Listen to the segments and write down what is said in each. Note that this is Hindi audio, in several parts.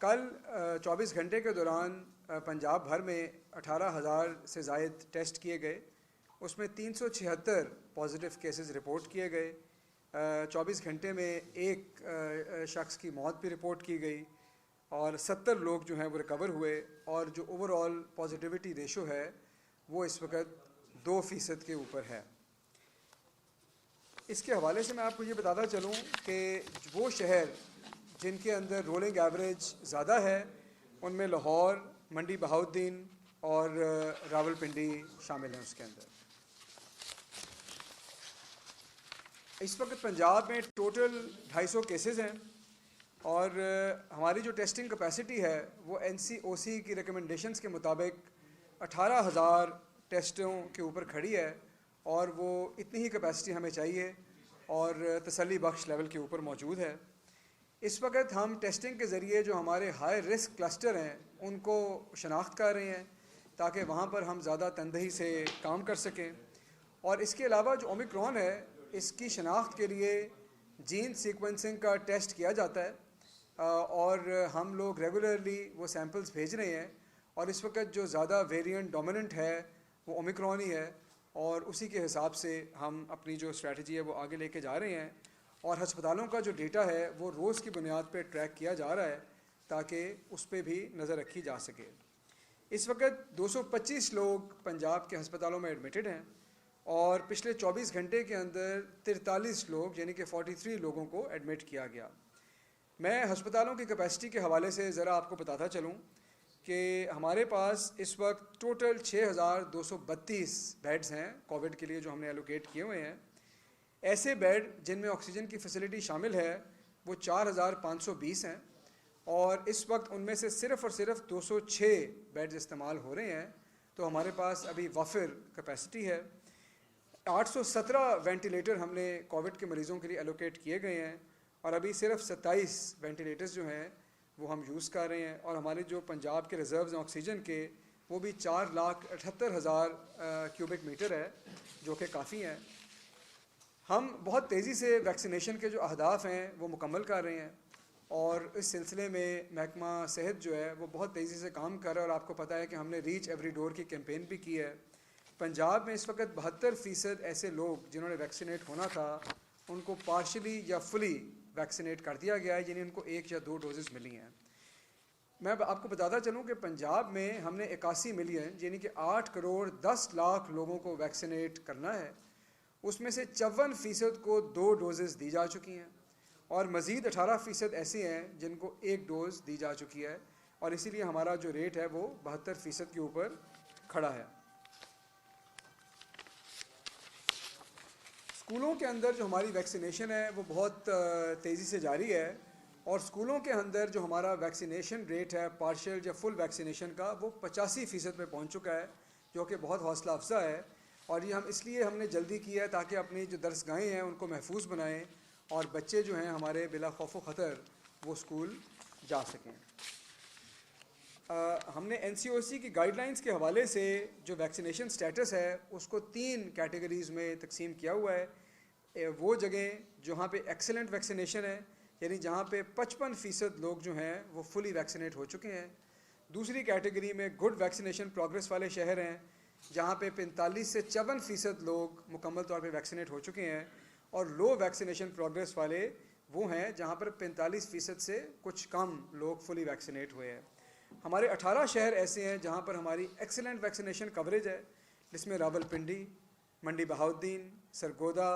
कल 24 घंटे के दौरान पंजाब भर में 18,000 से ज़ायद टेस्ट किए गए। उसमें 376 पॉजिटिव केसेस रिपोर्ट किए गए। 24 घंटे में एक शख्स की मौत भी रिपोर्ट की गई और 70 लोग जो हैं वो रिकवर हुए और जो ओवरऑल पॉजिटिविटी रेशो है वो इस वक्त 2% के ऊपर है। इसके हवाले से मैं आपको ये बताता चलूँ कि वो शहर जिनके अंदर रोलिंग एवरेज ज़्यादा है उनमें लाहौर, मंडी बहाउद्दीन और रावलपिंडी शामिल हैं। उसके अंदर इस वक्त पंजाब में टोटल 250 केसेस हैं और हमारी जो टेस्टिंग कैपेसिटी है वो NCOC की रिकमेंडेशंस के मुताबिक 18,000 टेस्टों के ऊपर खड़ी है और वो इतनी ही कैपेसिटी हमें चाहिए और तसल्ली बख्श लेवल के ऊपर मौजूद है। इस वक्त हम टेस्टिंग के ज़रिए जो हमारे हाई रिस्क क्लस्टर हैं उनको शनाख्त कर रहे हैं ताकि वहाँ पर हम ज़्यादा तंदही से काम कर सकें। और इसके अलावा जो ओमिक्रॉन है इसकी शनाख्त के लिए जीन सीक्वेंसिंग का टेस्ट किया जाता है और हम लोग रेगुलरली वो सैम्पल्स भेज रहे हैं और इस वक्त जो ज़्यादा वेरिएंट डोमिनेंट है वो ओमिक्रॉन ही है और उसी के हिसाब से हम अपनी जो स्ट्रेटजी है वो आगे लेके जा रहे हैं और हस्पतालों का जो डेटा है वो रोज़ की बुनियाद पर ट्रैक किया जा रहा है ताकि उस पर भी नज़र रखी जा सके। इस वक्त 225 लोग पंजाब के हस्पतालों में एडमिटेड हैं और पिछले 24 घंटे के अंदर 43 लोग यानी कि 43 लोगों को एडमिट किया गया। मैं हस्पतालों की कैपेसिटी के हवाले से ज़रा आपको बताता चलूँ कि हमारे पास इस वक्त टोटल 6,232 बेड्स हैं कोविड के लिए जो हमने एलोकेट किए हुए हैं। ऐसे बेड जिनमें ऑक्सीजन की फैसिलिटी शामिल है वो 4,520 हैं और इस वक्त उनमें से सिर्फ़ और सिर्फ 206 बेड्स इस्तेमाल हो रहे हैं। तो हमारे पास अभी वाफिर कैपेसिटी है। 817 वेंटिलेटर हमने कोविड के मरीज़ों के लिए एलोकेट किए गए हैं और अभी सिर्फ 27 वेंटिलेटर्स जो हैं वो हम यूज़ कर रहे हैं और हमारे जो पंजाब के रिज़र्व्स हैं ऑक्सीजन के वो भी 4,78,000 क्यूबिक मीटर है जो कि काफ़ी हैं। हम बहुत तेज़ी से वैक्सीनेशन के जो अहदाफ हैं वो मुकम्मल कर रहे हैं और इस सिलसिले में महकमा सेहत जो है वो बहुत तेज़ी से काम कर रहा है और आपको पता है कि हमने रीच एवरी डोर की कैंपेन भी की है। पंजाब में इस वक्त 72% ऐसे लोग जिन्होंने वैक्सीनेट होना था उनको पार्शली या फुली वैक्सीनेट कर दिया गया है, यानी उनको 1 या 2 डोजेस मिली हैं। मैं आपको बताता चलूँ कि पंजाब में हमने 81 मिलियन यानी कि 8 करोड़ 10 लाख लोगों को वैक्सीनेट करना है। उसमें से 54% को 2 डोजेज़ दी जा चुकी हैं और मज़ीद 18% ऐसे हैं जिनको 1 डोज़ दी जा चुकी है और इसीलिए हमारा जो रेट है वो 72% के ऊपर खड़ा है। स्कूलों के अंदर जो हमारी वैक्सीनेशन है वो बहुत तेज़ी से जारी है और स्कूलों के अंदर जो हमारा वैक्सीनेशन रेट है पार्शियल या फुल वैक्सीनेशन का वो 85% पे पहुंच चुका है जो कि बहुत हौसला अफजा है। और ये हम इसलिए हमने जल्दी किया है ताकि अपनी जो दरसगाहें हैं उनको महफूज बनाएं और बच्चे जो हैं हमारे बिला खौफ ख़तर वो स्कूल जा सकें। हमने NCOC की गाइडलाइंस के हवाले से जो वैक्सीनेशन स्टेटस है उसको 3 कैटेगरीज़ में तकसीम किया हुआ है। वो जगह जहाँ पे एक्सेलेंट वैक्सीनेशन है यानी जहाँ पे 55% लोग जो हैं वो फुली वैक्सीनेट हो चुके हैं। दूसरी कैटेगरी में गुड वैक्सीनेशन प्रोग्रेस वाले शहर हैं जहाँ पे 45 से 54% लोग मुकम्मल तौर पे वैक्सीनेट हो चुके हैं और लो वैक्सीनेशन प्रोग्रेस वाले वो हैं जहाँ पर 45% से कुछ कम लोग फुली वैक्सीनेट हुए हैं। हमारे 18 शहर ऐसे हैं जहाँ पर हमारी एक्सीलेंट वैक्सीनेशन कवरेज है जिसमें रावलपिंडी, मंडी बहाउद्दीन, सरगोदा,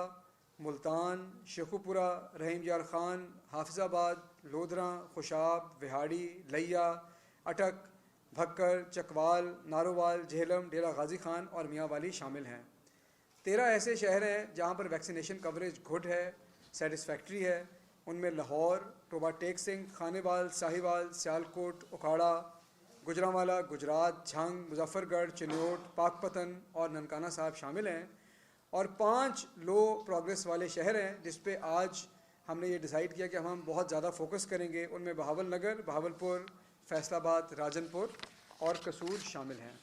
मुल्तान, शेखुपुरा, रहीम यार ख़ान, हाफिज़ाबाद, लोधरा, खुशाब, विहाड़ी, लिया, अटक, भक्कर, चकवाल, नारोवाल, झेलम, डेरा गाजी खान और मियाँ वाली शामिल हैं। 13 ऐसे शहर हैं जहाँ पर वैक्सीनेशन कवरेज गुड है, सेटिस्फैक्ट्री है। उनमें लाहौर, टोबा टेक सिंह, खानेवाल, साहिवाल, सियालकोट, उखाड़ा, गुजरांवाला, गुजरात, झंग, मुजफ्फरगढ़, चिन्योट, पाकपतन और ननकाना साहब शामिल हैं। और 5 लो प्रोग्रेस वाले शहर हैं जिस पे आज हमने ये डिसाइड किया कि हम बहुत ज़्यादा फोकस करेंगे। उनमें बहावल नगर, बहावलपुर, फैसलाबाद, राजनपुर और कसूर शामिल हैं।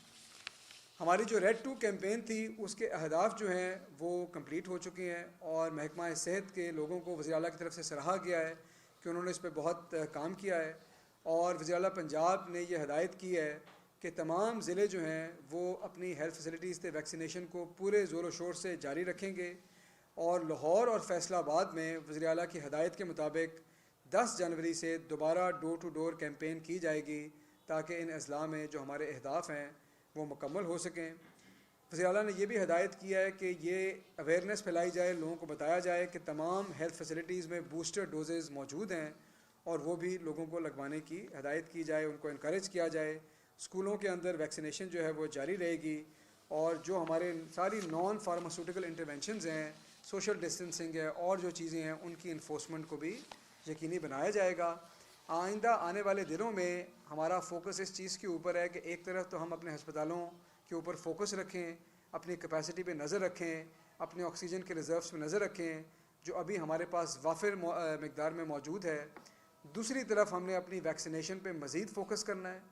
हमारी जो रेड 2 कैंपेन थी उसके अहदाफ जो हैं वो कंप्लीट हो चुके हैं और महकमा सेहत के लोगों को वज़ीर आला की तरफ से सराहा गया है कि उन्होंने इस पर बहुत काम किया है और वज़ीर आला पंजाब ने यह हदायत की है कि तमाम ज़िले जो हैं वो अपनी हेल्थ फैसिलिटीज़ से वैक्सीनेशन को पूरे ज़ोर शोर से जारी रखेंगे और लाहौर और फैसलाबाद में वज़ीर आला की हदायत के मुताबिक 10 जनवरी से दोबारा डोर टू डोर कैंपेन की जाएगी ताकि इन अजला में जो हमारे अहदाफ़ हैं वो मुकम्मल हो सकें। वज़ीर आला ने यह भी हदायत किया है कि ये अवेयरनेस फैलाई जाए, लोगों को बताया जाए कि तमाम हेल्थ फैसिलिटीज़ में बूस्टर डोजेज़ मौजूद हैं और वो भी लोगों को लगवाने की हदायत की जाए, उनको इनकरेज किया जाए। स्कूलों के अंदर वैक्सीनेशन जो है वो जारी रहेगी और जो हमारे सारी नॉन फार्मास्यूटिकल इंटरवेंशंस हैं, सोशल डिस्टेंसिंग है और जो चीज़ें हैं उनकी इन्फोर्समेंट को भी यकीनी बनाया जाएगा। आइंदा आने वाले दिनों में हमारा फोकस इस चीज़ के ऊपर है कि एक तरफ तो हम अपने हस्पतालों के ऊपर फोकस रखें, अपनी कैपेसिटी पे नज़र रखें, अपने ऑक्सीजन के रिज़र्व्स पे नज़र रखें जो अभी हमारे पास वाफिर मकदार में मौजूद है। दूसरी तरफ हमने अपनी वैक्सीनेशन पे मज़ीद फ़ोकस करना है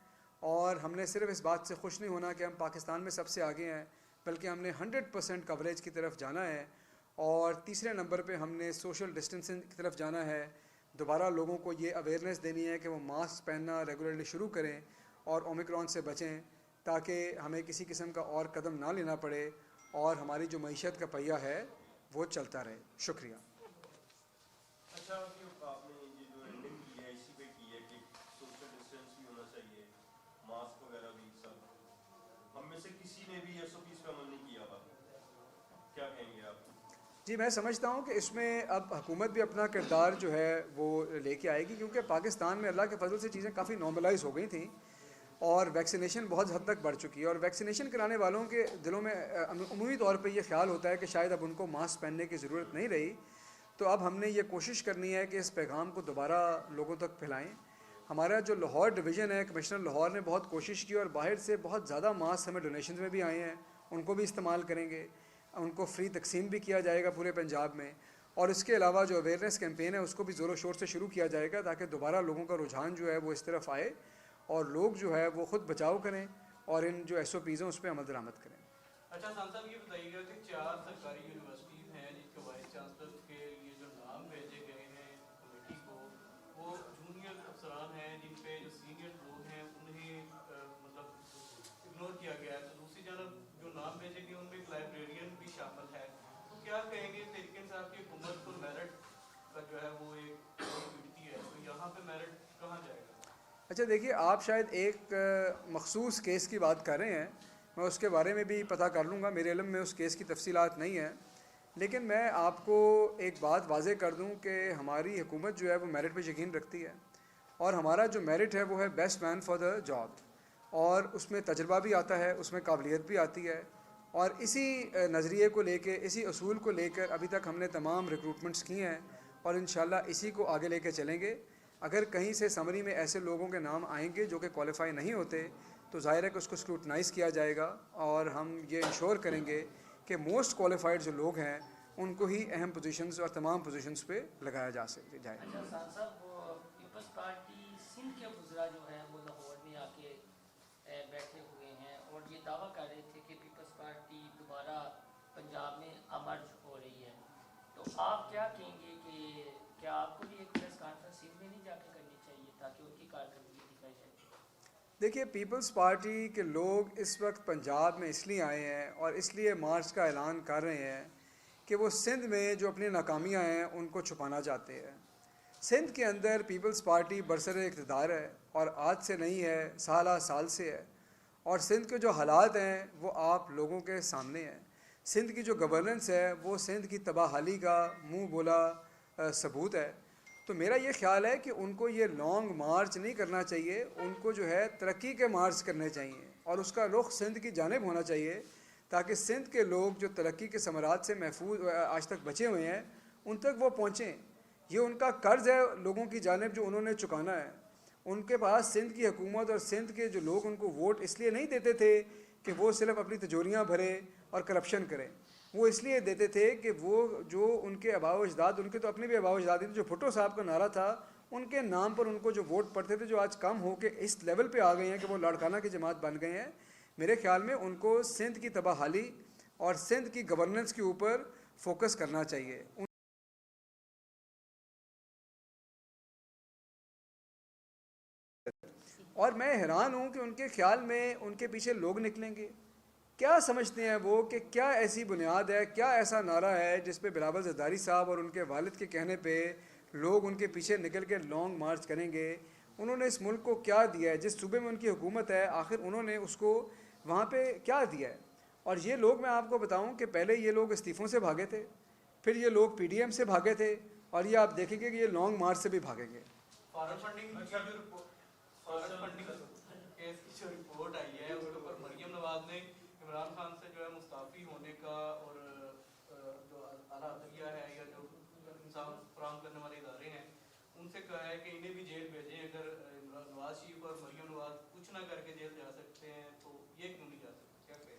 और हमने सिर्फ इस बात से खुश नहीं होना कि हम पाकिस्तान में सबसे आगे हैं, बल्कि हमने 100% कवरेज की तरफ जाना है। और तीसरे नंबर पे हमने सोशल डिस्टेंसिंग की तरफ जाना है। दोबारा लोगों को ये अवेयरनेस देनी है कि वो मास्क पहनना रेगुलरली शुरू करें और ओमिक्रॉन से बचें ताकि हमें किसी किस्म का और कदम ना लेना पड़े और हमारी जो मईशत का पहिया है वो चलता रहे। शुक्रिया। अच्छा, आपने ये जो एंडिंग की है इसी पे की है कि सोशल डिस्टेंस भी होना चाहिए, मास्क वगैरह भी सब, हम में से किसी ने भी एसओपीज़ पे अमल नहीं किया हुआ, क्या कहेंगे आप? जी, मैं समझता हूँ कि इसमें अब हुकूमत भी अपना किरदार जो है वो लेके आएगी, क्योंकि पाकिस्तान में अल्लाह के फजल से चीज़ें काफ़ी नॉर्मलाइज हो गई थी और वैक्सीनेशन बहुत हद तक बढ़ चुकी है और वैक्सीनेशन कराने वालों के दिलों में अमूमी तौर पे ये ख्याल होता है कि शायद अब उनको मास्क पहनने की ज़रूरत नहीं रही। तो अब हमने ये कोशिश करनी है कि इस पैगाम को दोबारा लोगों तक फैलाएँ। हमारा जो लाहौर डिवीज़न है, कमिश्नर लाहौर ने बहुत कोशिश की और बाहर से बहुत ज़्यादा मास्क हमें डोनेशन में भी आए हैं, उनको भी इस्तेमाल करेंगे, उनको फ्री तकसीम भी किया जाएगा पूरे पंजाब में। और इसके अलावा जो अवेयरनेस कैंपेन है उसको भी ज़ोरों शोर से शुरू किया जाएगा ताकि दोबारा लोगों का रुझान जो है वो इस तरफ आए और लोग जो है वो ख़ुद बचाव करें और इन जो SOPs हैं उस पर अमल दरामद करें। अच्छा साहब, ये बताइएगा कि 4 सरकारी यूनिवर्सिटीज़ हैं जिनके वाइस चांसलर के ये जो नाम भेजे गए हैं कमेटी को, वो जूनियर अफसरान हैं जिन पे जो सीनियर लोग हैं उन्हें मतलब इग्नोर किया गया है। तो दूसरी जानब जो नाम भेजे गए उनमें एक लाइब्रेरियन भी शामिल है। तो क्या कहेंगे तहरीक इंसाफ की हुकूमत को मेरिट का जो है वो एक मिलती है, तो यहाँ पे मेरिट कहाँ जाएगा? अच्छा देखिए, आप शायद एक मखसूस केस की बात कर रहे हैं, मैं उसके बारे में भी पता कर लूँगा, मेरे इल्म में उस केस की तफसीलात नहीं है। लेकिन मैं आपको एक बात वाज़े कर दूँ कि हमारी हुकूमत जो है वो मेरिट पे यकीन रखती है और हमारा जो मेरिट है वो है best man for the job, और उसमें तजर्बा भी आता है, उसमें काबिलियत भी आती है। और इसी नज़रिए को लेके, इसी असूल को लेकर अभी तक हमने तमाम रिक्रूटमेंट्स की हैं और इंशाल्लाह इसी को आगे लेके चलेंगे। अगर कहीं से समरी में ऐसे लोगों के नाम आएंगे जो कि क्वालिफाई नहीं होते तो ज़ाहिर है कि उसको स्क्रूटनाइज़ किया जाएगा और हम ये इंश्योर करेंगे कि मोस्ट क्वालिफाइड जो लोग हैं उनको ही अहम पोजीशंस और तमाम पोजीशंस पे लगाया जा सके जाए। अच्छा साहब, पीपल्स पार्टी सिंध के वज़रा जो है वो लाहौर में आके बैठे हुए हैं और ये दावा कर रहे थे कि पीपल्स पार्टी दोबारा पंजाब में अमर्ज हो रही है। तो आप क्या कहेंगे कि क्या आपको भी एक प्रेस कॉन्फ्रेंस सिंध में नहीं जाके करनी चाहिए ताकि उनकी कारकर्दगी दिखाई जाए? देखिए, पीपल्स पार्टी के लोग इस वक्त पंजाब में इसलिए आए हैं और इसलिए मार्च का ऐलान कर रहे हैं कि वो सिंध में जो अपनी नाकामियाँ हैं उनको छुपाना चाहते हैं। सिंध के अंदर पीपल्स पार्टी बरसरे इक़्तिदार है और आज से नहीं है, साल से है और सिंध के जो हालात हैं वो आप लोगों के सामने हैं। सिंध की जो गवर्नेंस है वो सिंध की तबाहाली का मुँह बोला सबूत है। तो मेरा ये ख्याल है कि उनको ये लॉन्ग मार्च नहीं करना चाहिए, उनको जो है तरक्की के मार्च करने चाहिए और उसका रुख सिंध की जानिब होना चाहिए ताकि सिंध के लोग जो तरक्की के समरात से महफूज आज तक बचे हुए हैं उन तक वो पहुँचें। ये उनका कर्ज़ है लोगों की जानिब जो उन्होंने चुकाना है। उनके पास सिंध की हुकूमत और सिंध के जो लोग उनको वोट इसलिए नहीं देते थे कि वो सिर्फ अपनी तिजोरियाँ भरे और करप्शन करें, वो इसलिए देते थे कि वो जो उनके आबाओ अजदाद, उनके तो अपने भी आबाओ अजदाद थे, जो भुट्टो साहब का नारा था उनके नाम पर उनको जो वोट पड़ते थे, जो आज कम हो के इस लेवल पे आ गए हैं कि वो लाड़काना की जमात बन गए हैं। मेरे ख्याल में उनको सिंध की तबाहाली और सिंध की गवर्नेंस के ऊपर फोकस करना चाहिए। और मैं हैरान हूँ कि उनके ख्याल में उनके पीछे लोग निकलेंगे। क्या समझते हैं वो कि क्या ऐसी बुनियाद है, क्या ऐसा नारा है जिस पे बिलावल ज़रदारी साहब और उनके वालिद के कहने पे लोग उनके पीछे निकल के लॉन्ग मार्च करेंगे? उन्होंने इस मुल्क को क्या दिया है? जिस सूबे में उनकी हुकूमत है आखिर उन्होंने उसको वहाँ पे क्या दिया है? और ये लोग, मैं आपको बताऊँ कि पहले ये लोग इस्तीफ़ों से भागे थे, फिर ये लोग PDM से भागे थे, और ये आप देखेंगे कि ये लॉन्ग मार्च से भी भागेंगे। फॉरेन फंडिंग की केस की जो रिपोर्ट आई है उसके ऊपर मरियम नवाज ने इमरान खान से जो है मुस्ताफ़ी होने का और जो आला अदलिया है या जो इंसाफ फराहम करने वाले इदारे हैं उनसे कहा है कि इन्हें भी जेल भेजें। अगर नवाज शरीफ और मरियम नवाज कुछ ना करके जेल जा सकते हैं तो ये क्यों नहीं जा सकते? क्या कहें?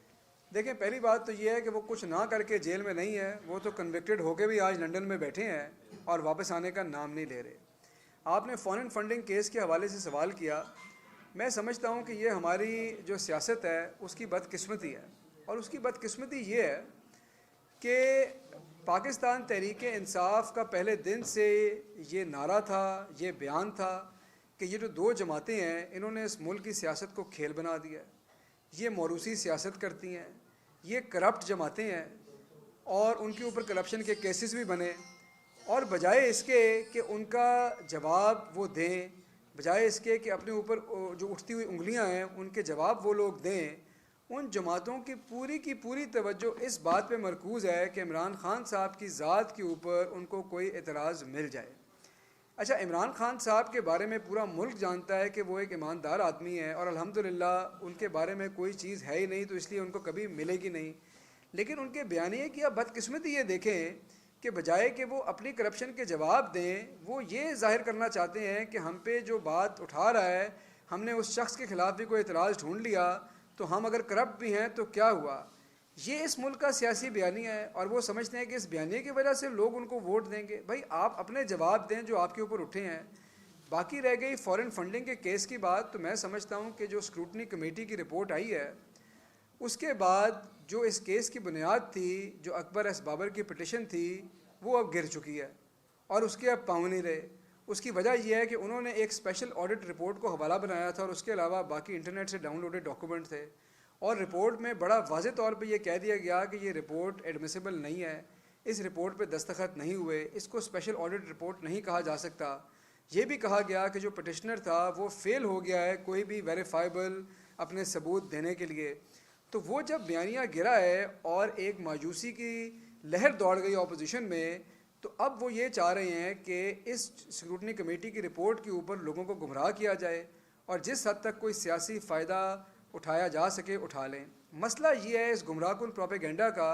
देखें, पहली बात तो ये है कि वो कुछ ना करके जेल में नहीं है, वो तो कन्विक्टेड होके भी आज लंदन में बैठे हैं और वापस आने का नाम नहीं ले रहे। आपने फॉरेन फंडिंग केस के हवाले से सवाल किया। मैं समझता हूँ कि ये हमारी जो सियासत है उसकी बदकिस्मती है, और उसकी बदकिस्मती ये है कि पाकिस्तान तहरीक इंसाफ का पहले दिन से ये नारा था, ये बयान था कि ये जो दो जमातें हैं इन्होंने इस मुल्क की सियासत को खेल बना दिया है, ये मौरूसी सियासत करती हैं, ये करप्ट जमातें हैं और उनके ऊपर करप्शन के केसेस भी बने। और बजाय इसके कि उनका जवाब वो दें, बजाय इसके कि अपने ऊपर जो उठती हुई उंगलियां हैं उनके जवाब वो लोग दें, उन जमातों की पूरी तवज्जो इस बात पे मरकूज़ है कि इमरान खान साहब की ज़ात के ऊपर उनको कोई एतराज़ मिल जाए। अच्छा, इमरान खान साहब के बारे में पूरा मुल्क जानता है कि वो एक ईमानदार आदमी है और अल्हम्दुलिल्लाह उनके बारे में कोई चीज़ है ही नहीं, तो इसलिए उनको कभी मिलेगी नहीं। लेकिन उनके बयानिए की आप बदकिस्मती ये देखें कि बजाय कि वो अपनी करप्शन के जवाब दें, वो ये जाहिर करना चाहते हैं कि हम पे जो बात उठा रहा है, हमने उस शख्स के ख़िलाफ़ भी कोई एतराज़ ढूंढ लिया तो हम अगर करप्ट भी हैं तो क्या हुआ। ये इस मुल्क का सियासी बयानिया है और वो समझते हैं कि इस बयानिए की वजह से लोग उनको वोट देंगे। भाई, आप अपने जवाब दें जो आपके ऊपर उठे हैं। बाकी रह गई फ़ॉरेन फंडिंग के केस की बात, तो मैं समझता हूँ कि जो स्क्रूटनी कमेटी की रिपोर्ट आई है उसके बाद जो इस केस की बुनियाद थी, जो अकबर एस बाबर की पिटिशन थी, वो अब गिर चुकी है और उसके अब पाँव नहीं रहे। उसकी वजह यह है कि उन्होंने एक स्पेशल ऑडिट रिपोर्ट को हवाला बनाया था और उसके अलावा बाकी इंटरनेट से डाउनलोडेड डॉक्यूमेंट थे, और रिपोर्ट में बड़ा वाज़े तौर पे ये कह दिया गया कि ये रिपोर्ट एडमिसिबल नहीं है, इस रिपोर्ट पे दस्तखत नहीं हुए, इसको स्पेशल ऑडिट रिपोर्ट नहीं कहा जा सकता। ये भी कहा गया कि जो पटिशनर था वो फेल हो गया है कोई भी वेरीफाइबल अपने सबूत देने के लिए। तो वो जब बयानिया गिरा है और एक मायूसी की लहर दौड़ गई अपोजिशन में, तो अब वो ये चाह रहे हैं कि इस स्क्रूटनी कमेटी की रिपोर्ट के ऊपर लोगों को गुमराह किया जाए और जिस हद तक कोई सियासी फ़ायदा उठाया जा सके उठा लें। मसला ये है इस गुमराह कुन प्रोपेगेंडा का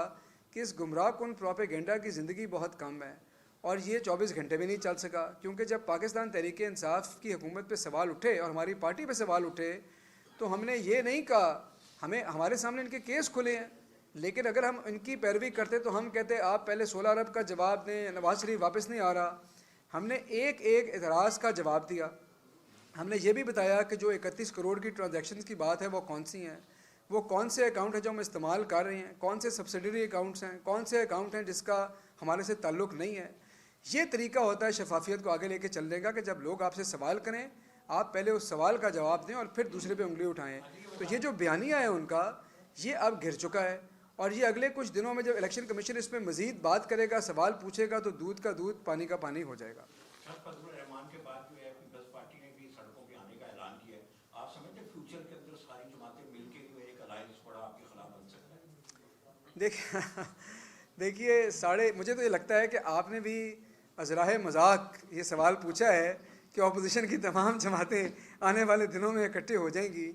कि इस गुमराह कुन प्रोपेगेंडा की ज़िंदगी बहुत कम है और ये 24 घंटे भी नहीं चल सका, क्योंकि जब पाकिस्तान तहरीक इंसाफ की हुकूमत पे सवाल उठे और हमारी पार्टी पे सवाल उठे तो हमने ये नहीं कहा, हमारे सामने इनके केस खुले हैं, लेकिन अगर हम इनकी पैरवी करते तो हम कहते आप पहले 16 अरब का जवाब दें, नवाज शरीफ वापस नहीं आ रहा। हमने एक एक एतराज़ का जवाब दिया। हमने ये भी बताया कि जो 31 करोड़ की ट्रांजैक्शंस की बात है वो कौन सी हैं, वो कौन से अकाउंट है जो हम इस्तेमाल कर रहे हैं, कौन से सब्सिडरी अकाउंट्स हैं, कौन से अकाउंट हैं जिसका हमारे से ताल्लुक़ नहीं है। ये तरीका होता है शफाफियत को आगे लेके चलने का कि जब लोग आपसे सवाल करें आप पहले उस सवाल का जवाब दें और फिर दूसरे पे उंगली उठाएं। तो ये जो बयानिया है उनका, ये अब घिर चुका है और ये अगले कुछ दिनों में जब इलेक्शन कमीशन इस पर मज़ीद बात करेगा, सवाल पूछेगा, तो दूध का दूध पानी का पानी हो जाएगा। रहमान के बाद जो है पीपल्स पार्टी ने भी सड़कों पे आने का ऐलान किया है। आप समझते हैं फ्यूचर के अंदर सारी जमातें मिलके जो एक अलायंस बड़ा आपके खिलाफ बन सकता है? देखिए मुझे तो ये लगता है कि आपने भी अज़राए मजाक ये सवाल पूछा है कि अपोजिशन की तमाम जमातें आने वाले दिनों में इकट्ठे हो जाएंगी।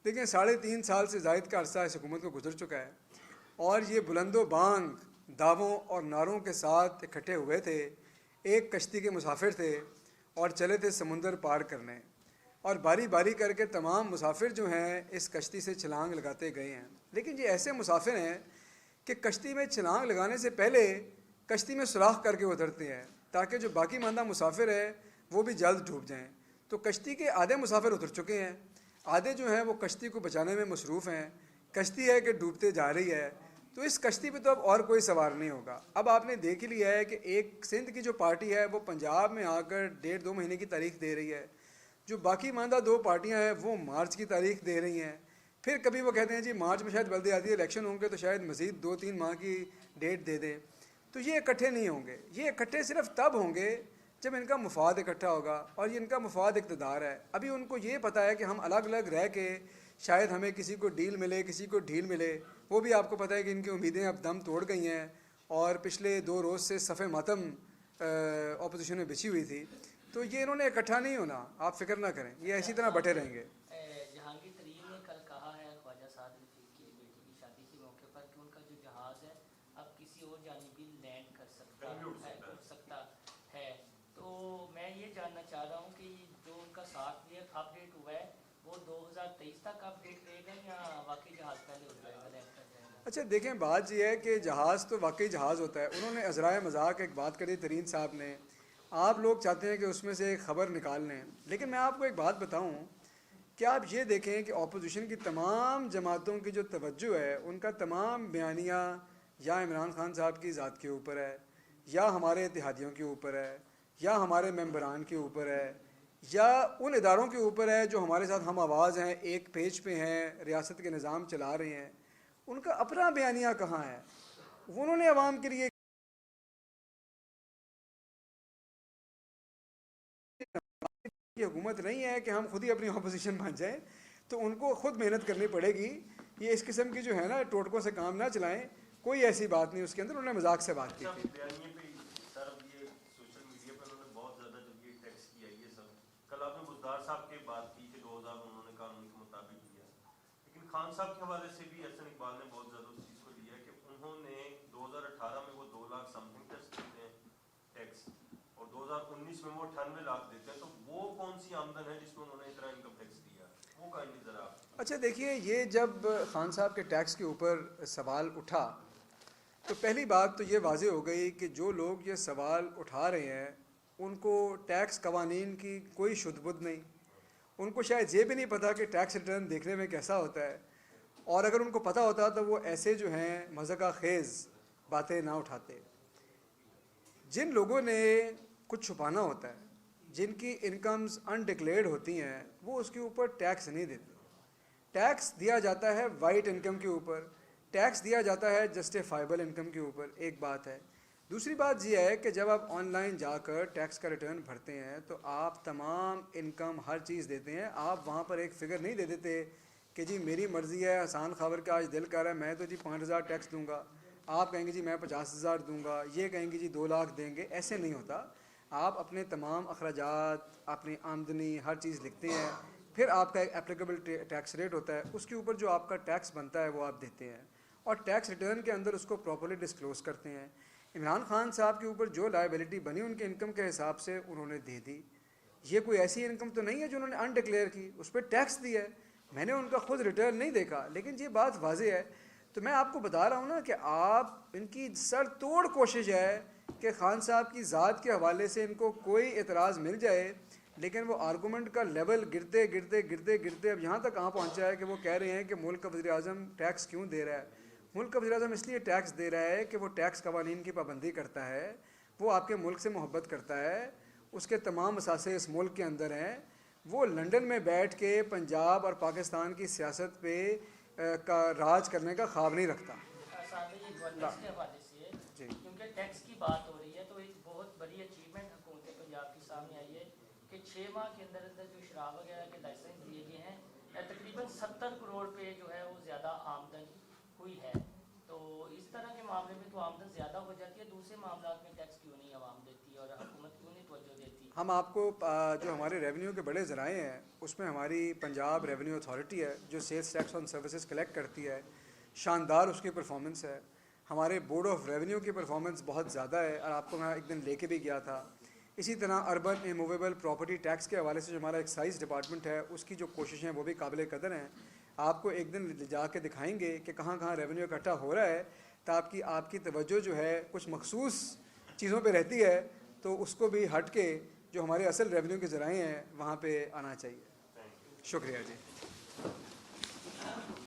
देखिए 3.5 साल से ज़ायद का अरसा इस हुकूमत को गुजर चुका है और ये बुलंदो बांग दावों और नारों के साथ इकट्ठे हुए थे, एक कश्ती के मुसाफिर थे और चले थे समुंदर पार करने, और बारी बारी करके तमाम मुसाफिर जो हैं इस कश्ती से छलांग लगाते गए हैं। लेकिन ये ऐसे मुसाफिर हैं कि कश्ती में छलांग लगाने से पहले कश्ती में सुराख करके उतरते हैं ताकि जो बाकी मानदा मुसाफिर है वो भी जल्द डूब जाएं। तो कश्ती के आधे मुसाफिर उतर चुके हैं, आधे जो हैं वो कश्ती को बचाने में मसरूफ़ हैं। कश्ती है कि डूबते जा रही है, तो इस कश्ती पे तो अब और कोई सवार नहीं होगा। अब आपने देख ही लिया है कि एक सिंध की जो पार्टी है वो पंजाब में आकर 1.5-2 महीने की तारीख दे रही है, जो बाकी मानदा 2 पार्टियां हैं वो मार्च की तारीख दे रही हैं, फिर कभी वो कहते हैं जी मार्च में शायद बल्दियाती इलेक्शन होंगे तो शायद मज़ीद 2-3 माह की डेट दे दें। तो ये इकट्ठे नहीं होंगे, ये इकट्ठे सिर्फ तब होंगे जब इनका मुफाद इकट्ठा होगा, और ये इनका मुफाद इक़्तिदार है। अभी उनको ये पता है कि हम अलग अलग रह के शायद हमें किसी को डील मिले, किसी को ढील मिले। वो भी आपको पता है कि इनकी उम्मीदें अब दम तोड़ गई हैं और पिछले 2 रोज़ से सफ़े मातम अपोजिशन में बिछी हुई थी। तो ये इन्होंने इकट्ठा नहीं होना, आप फिक्र ना करें, ये इसी तरह बटे रहेंगे। जहांगीर तरीन ने कल कहा है ख्वाजा साद रफीक की बेटी की शादी के मौके पर कि उनका जो जहाज़ है अब किसी और जानिबी लैंड कर सकता है। तो मैं ये जानना चाह रहा हूँ कि जो उनका सॉफ्टवेयर अपडेट हुआ है वो 2023 तक अपडेट रहेगा या वाकई जहाज़ पहले हो जाएगा, लैंड कर जाएगा? अच्छा देखें, बात यह है कि जहाज़ तो वाकई जहाज़ होता है। उन्होंने अज़राए मजाक एक बात करी तरीन साहब ने, आप लोग चाहते हैं कि उसमें से एक ख़बर निकाल लें, लेकिन मैं आपको एक बात बताऊं कि आप ये देखें कि अपोजिशन की तमाम जमातों की जो तवज्जो है उनका तमाम बयानिया या इमरान खान साहब की ज़ात के ऊपर है, या हमारे इत्तेहादियों के ऊपर है, या हमारे मेंबरान के ऊपर है, या उन इदारों के ऊपर है जो हमारे साथ हम आवाज़ हैं, एक पेज पे हैं, रियासत के निज़ाम चला रहे हैं। उनका अपना बयानिया कहाँ है? उन्होंने अवाम के लिए हुकूमत नहीं है कि हम खुद ही अपनी अपोजिशन बन जाएं, तो उनको खुद मेहनत करनी पड़ेगी। ये इस किस्म की जो है ना टोटकों से काम ना चलाएं, कोई ऐसी बात नहीं उसके अंदर। उन्होंने मजाक से बात की थी। खान साहब के हवाले से भी एहसन इकबाल ने बहुत ज़्यादा उस चीज़ को लिया कि उन्होंने 2018 में वो 2 लाख समथिंग टेस्ट देते हैं टैक्स, और 2019 में वो 98 लाख देते हैं। तो वो कौन सी आमदन है जिसमें उन्होंने इतना इनकम टैक्स दिया, वो कहेंगे ज़रा। अच्छा देखिए, ये जब खान साहब के टैक्स के ऊपर सवाल उठा तो पहली बात तो ये वाज़े हो गई कि जो लोग ये सवाल उठा रहे हैं उनको टैक्स कवानीन की कोई शुद्ध-बुद्ध नहीं, उनको शायद ये भी नहीं पता कि टैक्स रिटर्न देखने में कैसा होता है, और अगर उनको पता होता तो वो ऐसे जो हैं मज़ाक़ खेज़ बातें ना उठाते। जिन लोगों ने कुछ छुपाना होता है, जिनकी इनकम्स अनडिक्लेयर्ड होती हैं, वो उसके ऊपर टैक्स नहीं देते। टैक्स दिया जाता है वाइट इनकम के ऊपर, टैक्स दिया जाता है जस्टिफाइबल इनकम के ऊपर, एक बात है। दूसरी बात यह है कि जब आप ऑनलाइन जाकर टैक्स का रिटर्न भरते हैं तो आप तमाम इनकम हर चीज़ देते हैं। आप वहाँ पर एक फ़िगर नहीं दे देते कि जी मेरी मर्ज़ी है, हसान खबर का आज दिल कर रहा है मैं तो जी 5,000 टैक्स दूंगा, आप कहेंगे जी मैं 50,000 दूंगा, ये कहेंगे जी 2 लाख देंगे। ऐसे नहीं होता। आप अपने तमाम अखराजात, अपनी आमदनी, हर चीज़ लिखते हैं, फिर आपका एक एप्लीकेबल टैक्स रेट होता है, उसके ऊपर जो आपका टैक्स बनता है वो आप देते हैं, और टैक्स रिटर्न के अंदर उसको प्रॉपर्ली डिस्क्लोज़ करते हैं। इमरान खान साहब के ऊपर जो लायबिलिटी बनी उनके इनकम के हिसाब से उन्होंने दे दी। ये कोई ऐसी इनकम तो नहीं है जो उन्होंने अनडिक्लेयर की, उस पर टैक्स दिया है। मैंने उनका खुद रिटर्न नहीं देखा, लेकिन ये बात वाज़ेह है। तो मैं आपको बता रहा हूँ ना कि आप इनकी सर तोड़ कोशिश है कि खान साहब की ज़ात के हवाले से इनको कोई एतराज़ मिल जाए, लेकिन वो आर्गूमेंट का लेवल गिरते गिरते गिरते गिरते अब यहाँ तक कहाँ पहुँचा है कि वो कह रहे हैं कि मुल्क का वज़ीर-ए-आज़म टैक्स क्यों दे रहा है। मुल्क का वज़ीर-ए-आज़म इसलिए टैक्स दे रहा है कि वो टैक्स कवानीन की पाबंदी करता है, वो आपके मुल्क से मोहब्बत करता है, उसके तमाम असासे इस मुल्क के अंदर हैं। वो लंदन में बैठ के पंजाब और पाकिस्तान की सियासत पे का राज करने का ख्वाब नहीं रखता। जी, क्योंकि टैक्स की बात हो रही है तो एक बहुत बड़ी अचीवमेंट हुकूमत पंजाब के सामने आई है कि 6 माह के अंदर अंदर जो शराब वगैरह के लाइसेंस दिए गए हैं, तकरीबन 70 करोड़ पे जो है वो ज़्यादा आमदन हुई है। तो इस तरह के मामले में तो आमदन ज़्यादा हो जाती है, दूसरे मामलों में टैक्स क्यों नहीं आवाम देती और हुकूमत क्यों नहीं तवज्जो देती? हम आपको जो हमारे रेवेन्यू के बड़े ज़राए हैं उसमें हमारी पंजाब रेवेन्यू अथॉरिटी है जो sales tax on services collect करती है, शानदार उसकी परफॉर्मेंस है। हमारे बोर्ड ऑफ रेवेन्यू की परफॉर्मेंस बहुत ज़्यादा है, और आपको मैं एक दिन लेके भी गया था। इसी तरह अर्बन इमूवेबल प्रॉपर्टी टैक्स के हवाले से जो हमारा एक्साइज डिपार्टमेंट है उसकी जो कोशिशें हैं वो भी काबिल कदर हैं। आपको एक दिन जाके दिखाएंगे कि कहाँ कहाँ रेवेन्यू इकट्ठा हो रहा है, ताकि आपकी तवज्जो जो है कुछ मखसूस चीज़ों पे रहती है, तो उसको भी हट के जो हमारे असल रेवेन्यू के ज़राए हैं वहाँ पे आना चाहिए। शुक्रिया जी।